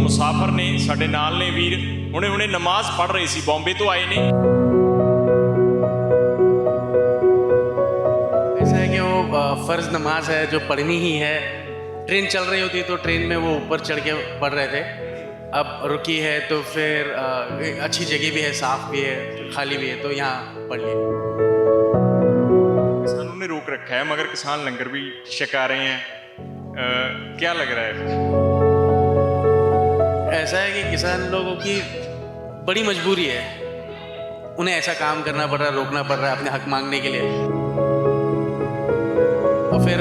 मुसाफिर ने साडे नाल ने वीर हुणे हुणे नमाज पढ़ रहे सी, बॉम्बे तो आए ने। ऐसा है कि वो फ़र्ज़ नमाज है जो पढ़नी ही है। ट्रेन चल रही होती तो ट्रेन में वो ऊपर चढ़ के पढ़ रहे थे। अब रुकी है तो फिर अच्छी जगह भी है, साफ़ भी है, खाली भी है, तो यहाँ पढ़ लिए। किसानों ने रोक रखा है मगर किसान लंगर भी छका रहे हैं। क्या लग रहा है? ऐसा है कि किसान लोगों की बड़ी मजबूरी है, उन्हें ऐसा काम करना पड़ रहा है, रोकना पड़ रहा है अपने हक मांगने के लिए। और फिर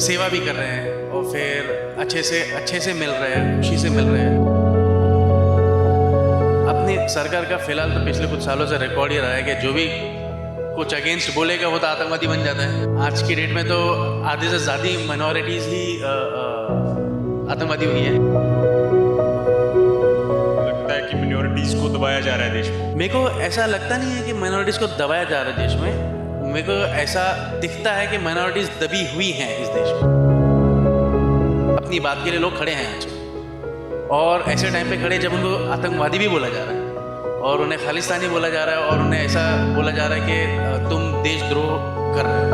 सेवा भी कर रहे हैं और फिर अच्छे से मिल रहे हैं, खुशी से मिल रहे हैं। अपनी सरकार का फिलहाल तो पिछले कुछ सालों से रिकॉर्ड ही रहा है कि जो भी कुछ अगेंस्ट बोलेगा वो तो आतंकवादी बन जाता है। आज की डेट में तो आधे से ज़्यादा माइनॉरिटीज़ ही आतंकवादी हुई है। लगता है कि मिनॉरिटीज को दबाया जा रहा है देश में। मेरे को ऐसा लगता नहीं है कि माइनॉरिटीज़ को दबाया जा रहा है देश में। मेरे को ऐसा दिखता है कि माइनॉरिटीज़ दबी हुई हैं इस देश में। अपनी बात के लिए लोग खड़े हैं आज, और ऐसे टाइम पे खड़े जब उनको आतंकवादी भी बोला जा रहा है और उन्हें खालिस्तानी बोला जा रहा है और उन्हें ऐसा बोला जा रहा है कि तुम देशद्रोह कर रहे हो।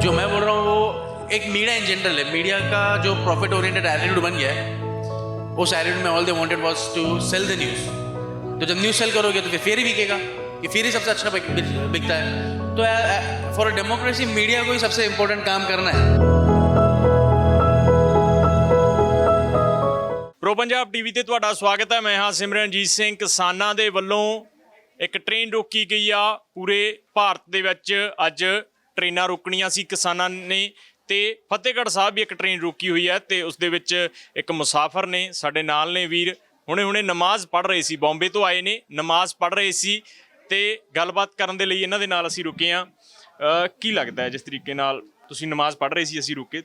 जो मैं बोल रहा हूँ वो एक मीडिया इन जनरल है। मीडिया का जो प्रॉफिट ओरिएंटेड एटीट्यूड बन गया है, उस एटीट्यूड में all they wanted was to sell the news. तो जब न्यूज़ सेल करोगे तो फिर ही बिकेगा, कि फिर ही सबसे अच्छा बिकता है। तो फॉर अ डेमोक्रेसी मीडिया को ही सबसे इम्पोर्टेंट काम करना है। ਪ੍ਰੋ ਪੰਜਾਬ ਟੀਵੀ ਤੇ ਤੁਹਾਡਾ ਸਵਾਗਤ ਹੈ। ਮੈਂ ਹਾਂ ਸਿਮਰਨਜੀਤ ਸਿੰਘ। ਕਿਸਾਨਾਂ ਦੇ ਵੱਲੋਂ ਇੱਕ ਟ੍ਰੇਨ ਰੋਕੀ ਗਈ ਆ। ਪੂਰੇ ਭਾਰਤ ਦੇ ਵਿੱਚ ਅੱਜ ਟ੍ਰੇਨਾਂ ਰੋਕਣੀਆਂ ਸੀ ਕਿਸਾਨਾਂ ਨੇ, ਤੇ ਫਤਿਹਗੜ੍ਹ ਸਾਹਿਬ ਵੀ ਇੱਕ ਟ੍ਰੇਨ ਰੋਕੀ ਹੋਈ ਹੈ। ਤੇ ਉਸ ਦੇ ਵਿੱਚ ਇੱਕ ਮੁਸਾਫਿਰ ਨੇ ਸਾਡੇ ਨਾਲ ਨੇ ਵੀਰ, ਹੁਣੇ ਨਮਾਜ਼ ਪੜ੍ਹ ਰਹੇ ਸੀ, ਬੰਬੇ ਤੋਂ ਆਏ ਨੇ, ਨਮਾਜ਼ ਪੜ੍ਹ ਰਹੇ ਸੀ ਤੇ ਗੱਲਬਾਤ ਕਰਨ ਦੇ ਲਈ ਇਹਨਾਂ ਦੇ ਨਾਲ ਅਸੀਂ ਰੁਕੇ ਹਾਂ। ਕੀ ਲੱਗਦਾ ਹੈ ਜਿਸ ਤਰੀਕੇ ਨਾਲ ਤੁਸੀਂ ਨਮਾਜ਼ ਪੜ੍ਹ ਰਹੇ ਸੀ, ਅਸੀਂ ਰੁਕੇ,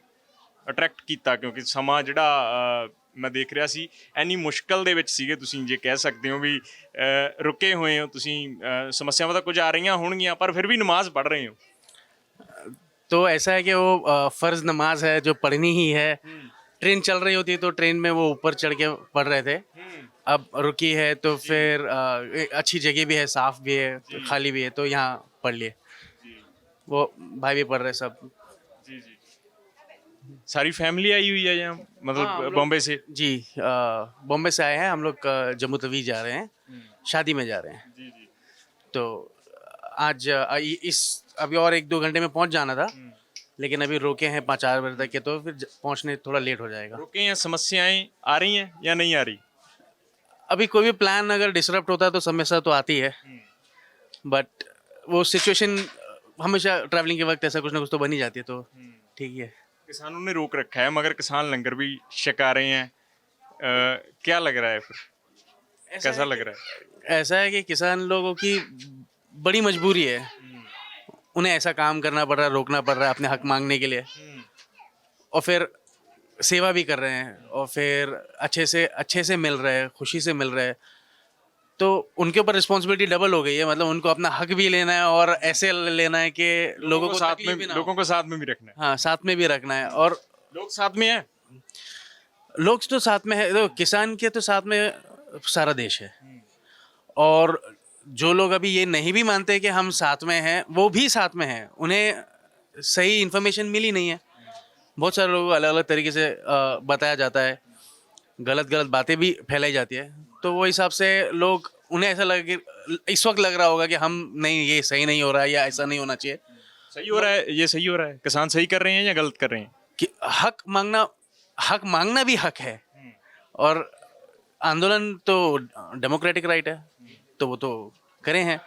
ਅਟਰੈਕਟ ਕੀਤਾ? ਕਿਉਂਕਿ ਸਮਾਂ ਜਿਹੜਾ ਮੈਂ ਦੇਖ ਰਿਹਾ ਸੀ ਇੰਨੀ ਮੁਸ਼ਕਲ ਦੇ ਵਿੱਚ ਸੀਗੇ, ਤੁਸੀਂ ਜੇ ਕਹਿ ਸਕਦੇ ਹੋ ਵੀ ਰੁਕੇ ਹੋਏ ਹੋ ਤੁਸੀਂ। ਸਮੱਸਿਆਵਾਂ ਤਾਂ ਕੁਝ ਆ ਰਹੀਆਂ ਹੋਣਗੀਆਂ ਪਰ ਫਿਰ ਵੀ ਨਮਾਜ਼ ਪੜ੍ਹ ਰਹੇ ਹੋ। तो ऐसा है कि वो फ़र्ज़ नमाज है जो पढ़नी ही है। ट्रेन चल रही होती तो ट्रेन में वो ऊपर चढ़ के पढ़ रहे थे। अब रुकी है तो फिर अच्छी जगह भी है, साफ़ भी है, खाली भी है, तो यहाँ पढ़ लिए। वो भाई भी पढ़ रहे सब। जी जी, सारी फैमिली आई हुई है यहाँ, मतलब बॉम्बे से? जी, बॉम्बे से आए हैं हम लोग। जम्मू तवी जा रहे हैं, शादी में जा रहे हैं। जी जी। तो आज अभी और 1-2 घंटे में पहुंच जाना था, लेकिन अभी रोके हैं 5-4 बजे तक के, तो फिर पहुंचने थोड़ा लेट हो जाएगा। रुके हैं, समस्याएं आ रही हैं या नहीं आ रही? अभी कोई भी प्लान अगर डिसरप्ट होता है तो समस्या तो आती है, बट वो सिचुएशन हमेशा ट्रैवलिंग के वक्त ऐसा कुछ ना कुछ तो बन ही जाती है, तो ठीक ही है। किसानों ने रोक रखा है मगर किसान लंगर भी छका रहे हैं। क्या लग रहा है फिर, कैसा लग रहा है? ऐसा है कि किसान लोगों की बड़ी मजबूरी है, उन्हें ऐसा काम करना पड़ रहा है, रोकना पड़ रहा है अपने हक मांगने के लिए। और फिर सेवा भी कर रहे हैं और फिर अच्छे से मिल रहे हैं, खुशी से मिल रहे हैं। तो उनके ऊपर रिस्पॉन्सिबिलिटी डबल हो गई है। मतलब उनको अपना हक भी लेना है और ऐसे लेना है कि लोगों को साथ तकलीफ में, भी ना हो। लोगों को साथ में भी रखना है। हाँ, साथ में भी रखना है। और लोग साथ में हैं, लोग तो साथ में है, तो किसान के तो साथ में सारा देश है। और जो लोग अभी ये नहीं भी मानते कि हम साथ में हैं, वो भी साथ में हैं। उन्हें सही इन्फॉर्मेशन मिली नहीं है। बहुत सारे लोगों को अलग अलग तरीके से बताया जाता है, गलत बातें भी फैलाई जाती है। तो वो हिसाब से लोग, उन्हें ऐसा लगे कि इस वक्त लग रहा होगा कि हम नहीं, ये सही नहीं हो रहा है या ऐसा नहीं होना चाहिए। सही हो रहा है, ये सही हो रहा है? किसान सही कर रहे हैं या गलत कर रहे हैं? कि हक मांगना भी हक है, और आंदोलन तो डेमोक्रेटिक राइट है, तो वो तो करें हैं।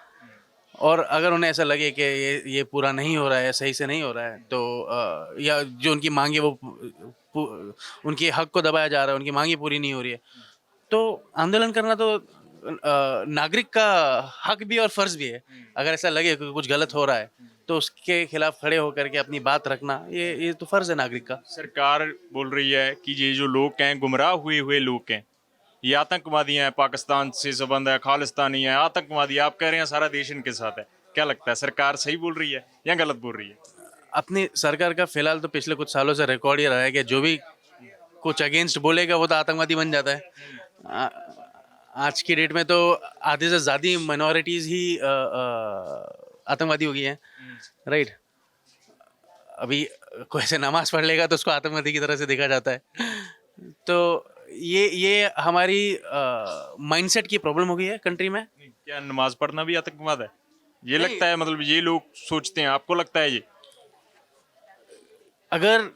और अगर उन्हें ऐसा लगे कि ये पूरा नहीं हो रहा है, सही से नहीं हो रहा है, तो या जो उनकी मांगे वो उनके हक को दबाया जा रहा है, उनकी मांगे पूरी नहीं हो रही है, तो आंदोलन करना तो नागरिक का हक भी और फर्ज भी है। अगर ऐसा लगे कि कुछ गलत हो रहा है तो उसके खिलाफ खड़े होकर के अपनी बात रखना, ये तो फर्ज है नागरिक का। सरकार बोल रही है कि ये जो लोग हैं, गुमराह हुए लोग हैं, ये आतंकवादी हैं, पाकिस्तान से संबंध है, खालिस्तानी है, आतंकवादी। आप कह रहे हैं सारा देश इनके साथ है। क्या लगता है, सरकार सही बोल रही है या गलत बोल रही है? अपनी सरकार का फिलहाल तो पिछले कुछ सालों से रिकॉर्ड ही रहा है कि जो भी कुछ अगेंस्ट बोलेगा वो तो आतंकवादी बन जाता है। आज की डेट में तो आधे से ज़्यादा माइनॉरिटीज़ ही आतंकवादी हो गई हैं, राइट। अभी कोई ऐसे नमाज पढ़ लेगा तो उसको आतंकवादी की तरह से देखा जाता है। तो ये हमारी माइंडसेट की प्रॉब्लम हो गई है कंट्री में। क्या नमाज पढ़ना भी आतंकवाद है? ये नहीं। लगता है, मतलब ये लोग सोचते हैं, आपको लगता है ये? अगर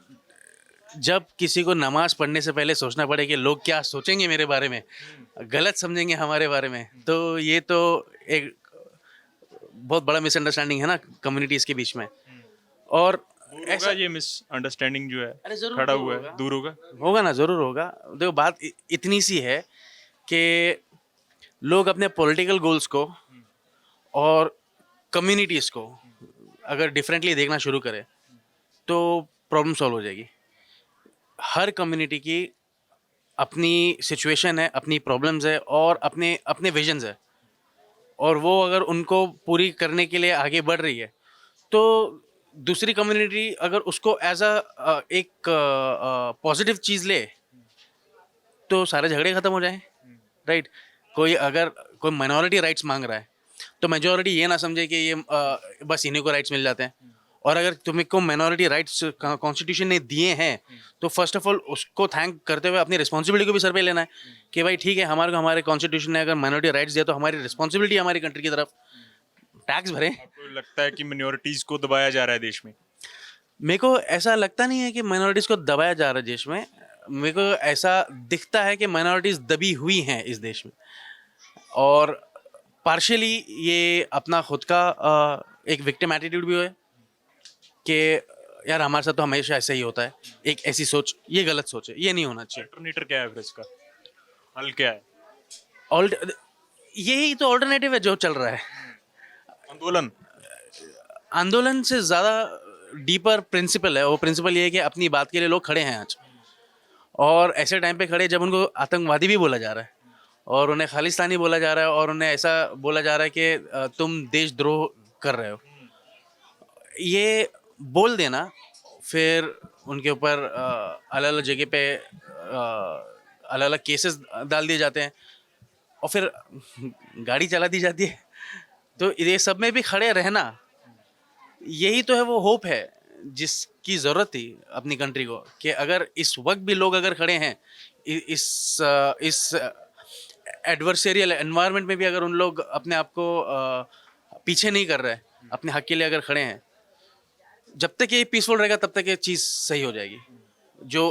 जब किसी को नमाज पढ़ने से पहले सोचना पड़े कि लोग क्या सोचेंगे मेरे बारे में, गलत समझेंगे हमारे बारे में, तो ये तो एक बहुत बड़ा मिसअंडरस्टैंडिंग है ना कम्युनिटीज़ के बीच में। और दूर होगा ये मिसअंडरस्टैंडिंग जो है, अरे जरूर खड़ा दूर हुआ होगा। है, दूर होगा? होगा ना, ज़रूर होगा। देखो बात इतनी सी है कि लोग अपने पॉलिटिकल गोल्स को और कम्युनिटीज़ को अगर डिफरेंटली देखना शुरू करें तो प्रॉब्लम सॉल्व हो जाएगी। हर कम्युनिटी की अपनी सिचुएशन है, अपनी प्रॉब्लम्स है और अपने अपने विजन्स है, और वो अगर उनको पूरी करने के लिए आगे बढ़ रही है तो दूसरी कम्युनिटी अगर उसको एज अ एक पॉजिटिव चीज़ ले तो सारे झगड़े ख़त्म हो जाएं, राइट। कोई माइनॉरिटी राइट्स मांग रहा है तो मेजॉरिटी ये ना समझे कि ये बस इन्हीं को राइट्स मिल जाते हैं। और अगर तुम्हें को माइनॉरिटी राइट्स कॉन्स्टिट्यूशन ने दिए हैं तो फर्स्ट ऑफ ऑल उसको थैंक करते हुए अपनी रिस्पॉन्सिबिलिटी को भी सर पे लेना है कि भाई ठीक है, हमारे कॉन्स्टिट्यूशन ने अगर माइनॉरिटी राइट्स दिया तो हमारी रिस्पॉन्सिबिलिटी हमारी कंट्री की तरफ टैक्स भरें। आपको लगता है कि मिनॉरिटीज को दबाया जा रहा है देश में? मेरे को ऐसा लगता नहीं है कि माइनॉरिटीज़ को दबाया जा रहा है देश में। मेरे को ऐसा दिखता है कि माइनॉरिटीज़ दबी हुई हैं इस देश में, और पार्शियली ये अपना खुद का एक विक्टिम एटीट्यूड भी है कि यार हमारे साथ तो हमेशा ऐसा ही होता है। एक ऐसी सोच, ये गलत सोच है, ये नहीं होना चाहिए। अल्टरनेटर क्या है फिर इसका? हल क्या है? ऑल्ट यही तो ऑल्टरनेटिव है जो चल रहा है। आंदोलन? आंदोलन से ज़्यादा डीपर प्रिंसिपल है। वो प्रिंसिपल ये है कि अपनी बात के लिए लोग खड़े हैं आज, और ऐसे टाइम पे खड़े जब उनको आतंकवादी भी बोला जा रहा है और उन्हें खालिस्तानी बोला जा रहा है और उन्हें ऐसा बोला जा रहा है कि तुम देशद्रोह कर रहे हो। ये बोल देना, फिर उनके ऊपर अलग अलग जगह पे अलग अलग केसेस डाल दिए जाते हैं और फिर गाड़ी चला दी जाती है। तो ये सब में भी खड़े रहना, यही तो है वो होप है जिसकी ज़रूरत थी अपनी कंट्री को, कि अगर इस वक्त भी लोग अगर खड़े हैं इस एडवर्सेरियल एनवायरनमेंट में भी, अगर उन लोग अपने आप को पीछे नहीं कर रहे, अपने हक के लिए अगर खड़े हैं, जब तक ये पीसफुल रहेगा तब तक ये चीज़ सही हो जाएगी। जो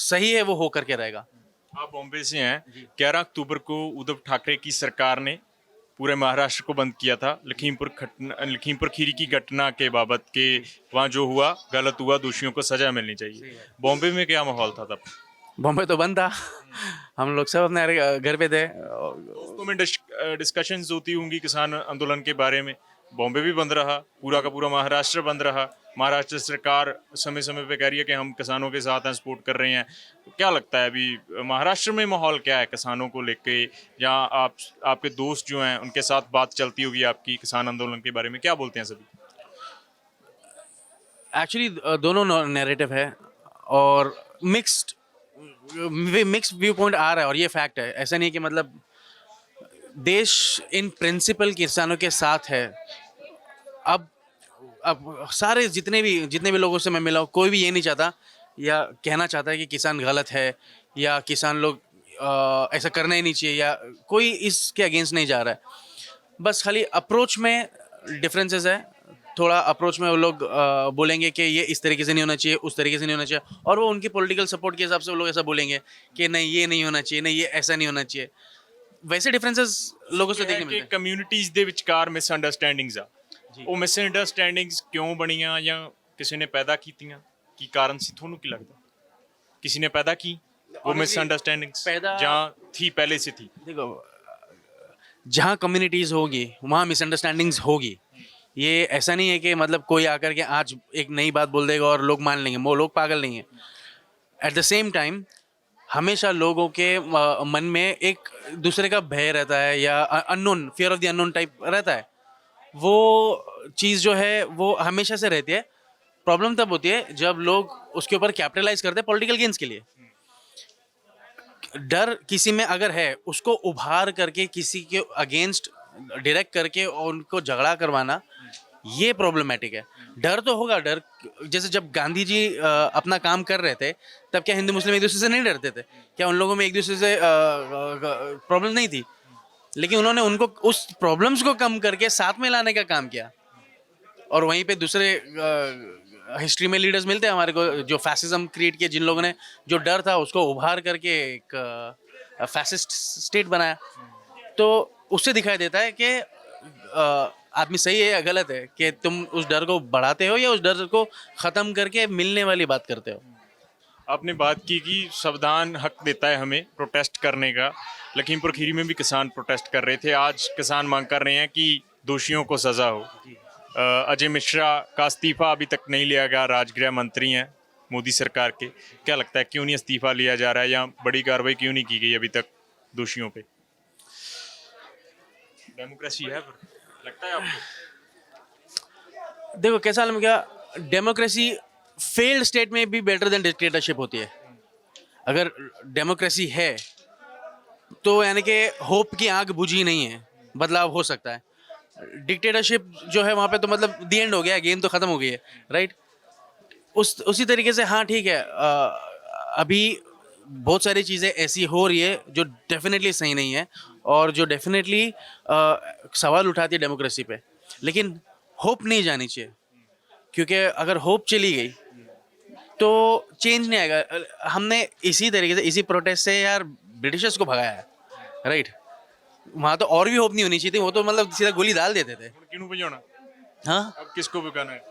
सही है वो हो करके रहेगा। आप बॉम्बे से हैं। 11 अक्टूबर को उद्धव ठाकरे की सरकार ने पूरे महाराष्ट्र को बंद किया था लखीमपुर खीरी की घटना के बाबत के वहाँ जो हुआ गलत हुआ, दोषियों को सजा मिलनी चाहिए। बॉम्बे में क्या माहौल था तब? बॉम्बे तो बंद था, हम लोग सब अपने घर पे थे। दोस्तों में डिस्कशंस होती होंगी किसान आंदोलन के बारे में। बॉम्बे भी बंद रहा, पूरा का पूरा महाराष्ट्र बंद रहा। महाराष्ट्र सरकार समय समय पे कह रही है कि हम किसानों के साथ हैं, सपोर्ट कर रहे हैं। तो क्या लगता है अभी महाराष्ट्र में माहौल क्या है किसानों को लेके? या आपके दोस्त जो हैं उनके साथ बात चलती होगी आपकी किसान आंदोलन के बारे में, क्या बोलते हैं सभी? एक्चुअली दोनों नैरेटिव है और मिक्स्ड व्यू पॉइंट आ रहा है, और ये फैक्ट है। ऐसा नहीं कि मतलब देश इन प्रिंसिपल किसानों के साथ है। अब सारे जितने भी लोगों से मैं मिला हूँ, कोई भी ये नहीं चाहता या कहना चाहता है कि किसान गलत है या किसान लोग ऐसा करना ही नहीं चाहिए, या कोई इसके अगेंस्ट नहीं जा रहा है। बस खाली अप्रोच में डिफरेंसेस है। थोड़ा अप्रोच में वो लोग बोलेंगे कि ये इस तरीके से नहीं होना चाहिए, उस तरीके से नहीं होना चाहिए, और वो उनकी पॉलिटिकल सपोर्ट के हिसाब से वो लोग ऐसा बोलेंगे कि नहीं ये नहीं होना चाहिए, नहीं ये ऐसा नहीं होना चाहिए। वैसे डिफरेंसेस लोगों से देखने मिलते हैं। कम्युनिटीज ਦੇ ਵਿਚਕਾਰ ਮਿਸਅੰਡਰਸਟੈਂਡਿੰਗਸ ਆ, ਉਹ ਮਿਸਅੰਡਰਸਟੈਂਡਿੰਗਸ ਕਿਉਂ ਬਣੀਆਂ ਜਾਂ ਕਿਸੇ ਨੇ ਪੈਦਾ ਕੀਤੀਆਂ? ਕੀ ਕਾਰਨ ਸੀ, ਤੁਹਾਨੂੰ ਕੀ ਲੱਗਦਾ? किसी ने पैदा की वो मिसअंडरस्टैंडिंग्स जहाँ थी पहले से थी? देखो, जहाँ कम्युनिटीज़ होगी वहाँ मिसअंडरस्टैंडिंग्स होगी। ये ऐसा नहीं है कि मतलब कोई आकर के आज एक नई बात बोल देगा और लोग मान लेंगे। वो लोग पागल नहीं है। एट द सेम टाइम हमेशा लोगों के मन में एक दूसरे का भय रहता है या unknown, fear of the unknown type रहता है। वो चीज़ जो है वो हमेशा से रहती है। प्रॉब्लम तब होती है जब लोग उसके ऊपर कैपिटलाइज करते हैं पॉलिटिकल गेन्स के लिए। डर किसी में अगर है, उसको उभार करके किसी के अगेंस्ट डायरेक्ट करके और उनको झगड़ा करवाना, ये प्रॉब्लमेटिक है। डर तो होगा, डर जैसे जब गांधी जी अपना काम कर रहे थे, तब क्या हिंदू मुस्लिम एक दूसरे से नहीं डरते थे? क्या उन लोगों में एक दूसरे से प्रॉब्लम नहीं थी? लेकिन उन्होंने उनको उस प्रॉब्लम्स को कम करके साथ में लाने का काम किया। और वहीं पे दूसरे हिस्ट्री में लीडर्स मिलते हैं हमारे को, जो फैसिज्म क्रिएट किया, जिन लोगों ने जो डर था उसको उभार करके एक फैसिस्ट स्टेट बनाया। तो उससे दिखाई देता है कि आदमी सही है या गलत है, कि तुम उस डर को बढ़ाते हो या उस डर को ख़त्म करके मिलने वाली बात करते हो। आपने बात की कि संविधान हक देता है हमें प्रोटेस्ट करने का। लखीमपुर खीरी में भी किसान प्रोटेस्ट कर रहे थे। आज किसान मांग कर रहे हैं कि दोषियों को सज़ा हो। अजय मिश्रा का इस्तीफा अभी तक नहीं लिया गया, राजगृह मंत्री हैं मोदी सरकार के। क्या लगता है क्यों नहीं इस्तीफा लिया जा रहा है, या बड़ी कार्रवाई क्यों नहीं की गई अभी तक दोषियों पे? डेमोक्रेसी है पर लगता है आपको? देखो कैसा हाल में क्या, डेमोक्रेसी फेल्ड स्टेट में भी बेटर देन डिक्टेटरशिप होती है। अगर डेमोक्रेसी है तो यानी कि होप की आंख बुझी नहीं है, बदलाव हो सकता है। डिक्टेटरशिप जो है वहाँ पे तो मतलब दी एंड हो गया, गेम तो ख़त्म हो गई है, राइट? उसी तरीके से हाँ ठीक है, अभी बहुत सारी चीज़ें ऐसी हो रही है जो डेफिनेटली सही नहीं है और जो डेफिनेटली सवाल उठाती है डेमोक्रेसी पे, लेकिन होप नहीं जानी चाहिए, क्योंकि अगर होप चली गई तो चेंज नहीं आएगा। हमने इसी तरीके से, इसी प्रोटेस्ट से यार ब्रिटिशर्स को भगाया है, राइट? वहाँ तो और भी होप नहीं होनी चाहिए थी, वो तो मतलब सीधा गोली डाल देते थे। क्यों बजाना? हाँ, अब किसको भगाना है?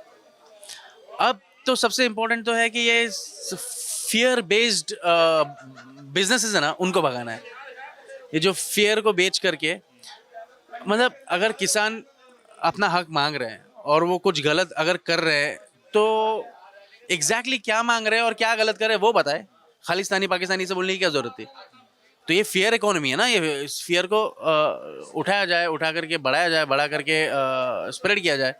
अब तो सबसे इम्पोर्टेंट तो है कि ये फियर बेस्ड बिजनेसेस है ना, उनको भगाना है। ये जो फियर को बेच करके, मतलब अगर किसान अपना हक मांग रहे हैं और वो कुछ गलत अगर कर रहे हैं तो एग्जैक्टली क्या मांग रहे हैं और क्या गलत कर रहे हैं वो बताए। खालिस्तानी पाकिस्तानी से बोलने की क्या जरूरत थी? तो ये फेयर इकोनॉमी है ना, ये इस फेयर को उठाया जाए, उठा करके बढ़ाया जाए, बढ़ा करके स्प्रेड किया जाए।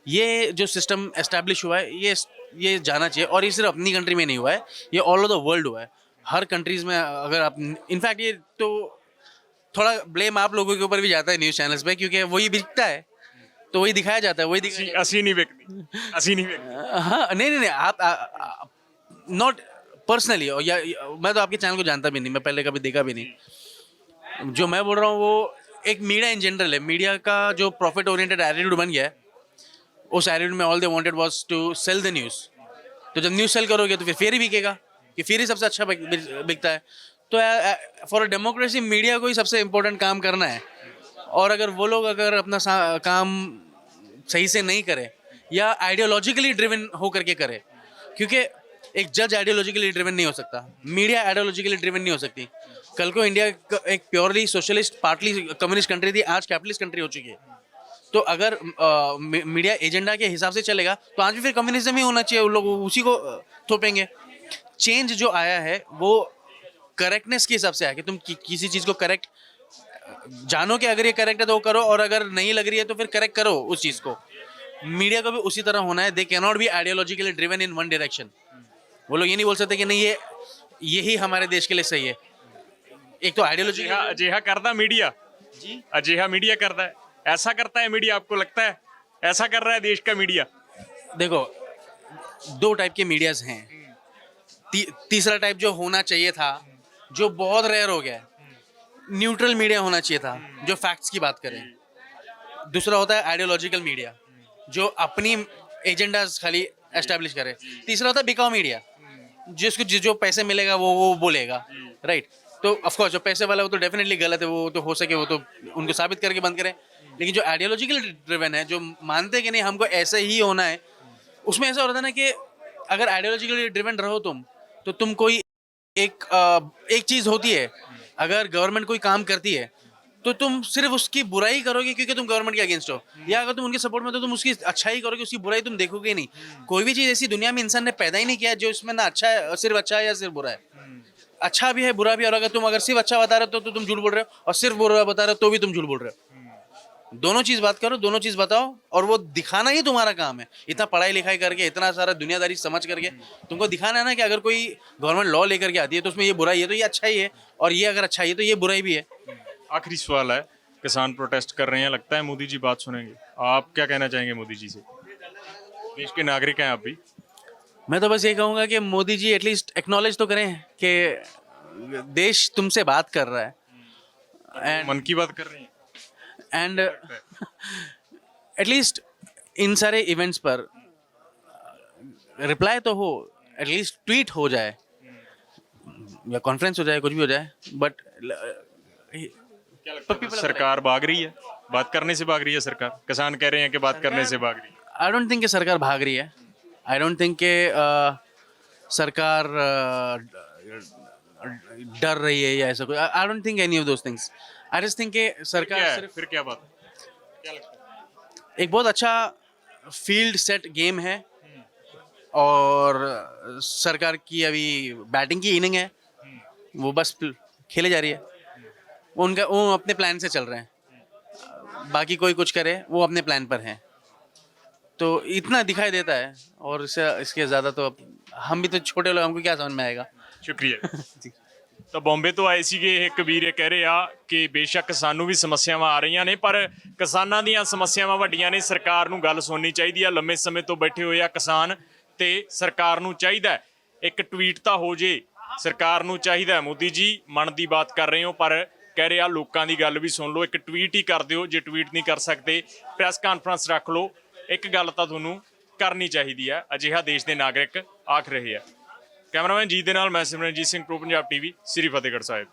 ये जो सिस्टम एस्टैब्लिश हुआ है ये जाना चाहिए, और ये सिर्फ अपनी कंट्री में नहीं हुआ है, ये ऑल ओवर द वर्ल्ड हुआ है। हर कंट्रीज में अगर आप, इनफैक्ट ये तो थोड़ा ब्लेम आप लोगों के ऊपर भी जाता है न्यूज़ चैनल्स पे, क्योंकि वही बिकता है तो वही दिखाया जाता है, वही दिखाया। असी नहीं व्यक्ति, असी नहीं व्यक्ति। हाँ, नहीं, आप नॉट पर्सनली, या मैं तो आपके चैनल को जानता भी नहीं, मैं पहले कभी देखा भी नहीं। जो मैं बोल रहा हूँ वो एक मीडिया इन जनरल है, मीडिया का जो प्रॉफिट ओरिएंटेड एटीट्यूड बन गया है, उस एटीट्यूड में all they wanted was to sell the news. तो जब न्यूज़ सेल करोगे तो फिर फेयर ही बिकेगा, कि फेयर ही सबसे अच्छा बिकता है। तो फॉर अ डेमोक्रेसी मीडिया को ही सबसे इम्पोर्टेंट काम करना है, और अगर वो लोग अगर अपना काम सही से नहीं करे या आइडियोलॉजिकली ड्रिवन हो करके करे, क्योंकि एक जज आइडियोलॉजिकली ड्रिवन नहीं हो सकता, मीडिया आइडियोलॉजिकली ड्रिवन नहीं हो सकती। कल को इंडिया एक purely socialist, partly communist country थी, आज कैपिटलिस्ट कंट्री हो चुकी है। तो अगर मीडिया एजेंडा के हिसाब से चलेगा तो आज भी फिर कम्युनिज्म ही होना चाहिए, उन लोग उसी को थोपेंगे। चेंज जो आया है वो करेक्टनेस के हिसाब से आया, कि तुम किसी चीज़ को करेक्ट जानो कि अगर ये करेक्ट है तो वो करो, और अगर नहीं लग रही है तो फिर करेक्ट करो उस चीज़ को। मीडिया को भी उसी तरह होना है। They can not be ideologically driven in one direction. वो लोग ये नहीं बोल सकते कि नहीं यही हमारे देश के लिए सही है। एक तो आइडियोलॉजी अजिहा करता मीडिया जी, अजिहा मीडिया करता है, ऐसा करता है मीडिया? आपको लगता है ऐसा कर रहा है देश का मीडिया? देखो दो टाइप के मीडियाज हैं। तीसरा टाइप जो होना चाहिए था, जो बहुत रेयर हो गया है, न्यूट्रल मीडिया होना चाहिए था, जो फैक्ट्स की बात करें। दूसरा होता है आइडियोलॉजिकल मीडिया, जो अपनी एजेंडाज खाली एस्टैब्लिश करे। तीसरा होता है बिकाऊ मीडिया, जिसको जो पैसे मिलेगा वो बोलेगा, राइट? तो ऑफकोर्स जो पैसे वाला है वो तो डेफिनेटली गलत है, वो तो हो सके वो तो उनको साबित करके बंद करें। लेकिन जो आइडियोलॉजिकल ड्रिवन है, जो मानते हैं कि नहीं हमको ऐसे ही होना है, उसमें ऐसा होता है ना कि अगर आइडियोलॉजिकली ड्रिवन रहो तुम, तो तुम कोई एक चीज़ होती है, अगर गवर्नमेंट कोई काम करती है तो तुम सिर्फ उसकी बुराई करोगे क्योंकि तुम गवर्नमेंट के अगेंस्ट हो, या अगर तुम उनके सपोर्ट में तो तुम उसकी अच्छाई करोगे, उसकी बुराई तुम देखोगे नहीं। कोई भी चीज़ ऐसी दुनिया में इंसान ने पैदा ही नहीं किया जो इसमें ना अच्छा है, सिर्फ अच्छा है या सिर्फ बुरा है। अच्छा भी है, बुरा भी है, और अगर तुम सिर्फ अच्छा बता रहे हो तो तुम झूठ बोल रहे हो, और सिर्फ बुरा बता रहे हो तो भी तुम झूठ बोल रहे हो। दोनों चीज बात करो, दोनों चीज बताओ, और वो दिखाना ही तुम्हारा काम है। इतना पढ़ाई लिखाई करके, इतना सारा दुनियादारी समझ करके तुमको दिखाना है ना कि अगर कोई गवर्नमेंट लॉ लेकर के आती है तो उसमें ये बुराई है तो ये अच्छा ही है, और ये अगर अच्छा ही है तो ये बुराई भी है। आखिरी सवाल है, किसान प्रोटेस्ट कर रहे हैं, लगता है मोदी जी बात सुनेंगे? आप क्या कहना चाहेंगे मोदी जी से? देश के नागरिक हैं आप भी। मैं तो बस ये कहूँगा कि मोदी जी एटलीस्ट एक्नॉलेज तो करें कि देश तुमसे बात कर रहा है, मन की बात कर रहे हैं। एंड एटलीस्ट इन सारे इवेंट्स पर रिप्लाई तो हो, एटलीस्ट ट्वीट हो जाए या कॉन्फ्रेंस हो जाए, कुछ भी हो जाए, बट क्या लगता है सरकार भाग रही है? बात करने से भाग रही है सरकार? किसान कह रहे हैं कि बात करने से भाग रही है। आई डोंट थिंक कि सरकार भाग रही है। आई डोंट थिंक कि सरकार डर रही है या ऐसा कुछ। I don't think any of those things. I just think कि सरकार क्या है? सिर्फ फिर क्या बात है? क्या लगता है? एक बहुत अच्छा फील्ड सेट गेम है, और सरकार की अभी बैटिंग की इनिंग है, वो बस खेले जा रही है। वो अपने प्लान से चल रहे हैं, बाकी कोई कुछ करे वो अपने प्लान पर हैं, तो इतना दिखाई देता है। और इसके ज़्यादा तो अब हम भी तो छोटे लोग, हमको क्या समझ में आएगा। ਸ਼ੁਕਰੀਆ। ਤਾਂ ਬੰਬੇ ਤੋਂ ਆਏ ਸੀਗੇ ਇਹ ਕਬੀਰ, ਇਹ ਕਹਿ ਰਹੇ ਆ ਕਿ ਬੇਸ਼ੱਕ ਸਾਨੂੰ ਵੀ ਸਮੱਸਿਆਵਾਂ ਆ ਰਹੀਆਂ ਨੇ, ਪਰ ਕਿਸਾਨਾਂ ਦੀਆਂ ਸਮੱਸਿਆਵਾਂ ਵੱਡੀਆਂ ਨੇ, ਸਰਕਾਰ ਨੂੰ ਗੱਲ ਸੁਣਨੀ ਚਾਹੀਦੀ ਆ। ਲੰਮੇ ਸਮੇਂ ਤੋਂ ਬੈਠੇ ਹੋਏ ਆ ਕਿਸਾਨ, ਤੇ ਸਰਕਾਰ ਨੂੰ ਚਾਹੀਦਾ ਹੈ ਇੱਕ ਟਵੀਟ ਤਾਂ ਹੋ ਜੇ। ਸਰਕਾਰ ਨੂੰ ਚਾਹੀਦਾ ਹੈ, ਮੋਦੀ ਜੀ ਮਨ ਦੀ ਬਾਤ ਕਰ ਰਹੇ ਹੋ, ਪਰ ਕਹਿ ਰਹੇ ਆ ਲੋਕਾਂ ਦੀ ਗੱਲ ਵੀ ਸੁਣ ਲਓ, ਇੱਕ ਟਵੀਟ ਹੀ ਕਰ ਦਿਓ। ਜੇ ਟਵੀਟ ਨਹੀਂ ਕਰ ਸਕਦੇ, ਪ੍ਰੈਸ ਕਾਨਫਰੰਸ ਰੱਖ ਲਓ। ਇੱਕ ਗੱਲ ਤਾਂ ਤੁਹਾਨੂੰ ਕਰਨੀ ਚਾਹੀਦੀ ਹੈ, ਅਜਿਹਾ ਦੇਸ਼ ਦੇ ਨਾਗਰਿਕ ਆਖ ਰਹੇ ਆ। ਕੈਮਰਾਮੈਨ ਜੀਤ ਦੇ ਨਾਲ ਮੈਂ ਸਿਮਰਨਜੀਤ ਸਿੰਘ, ਪ੍ਰੋ ਪੰਜਾਬ ਟੀਵੀ, ਸ੍ਰੀ ਫਤਿਹਗੜ੍ਹ ਸਾਹਿਬ।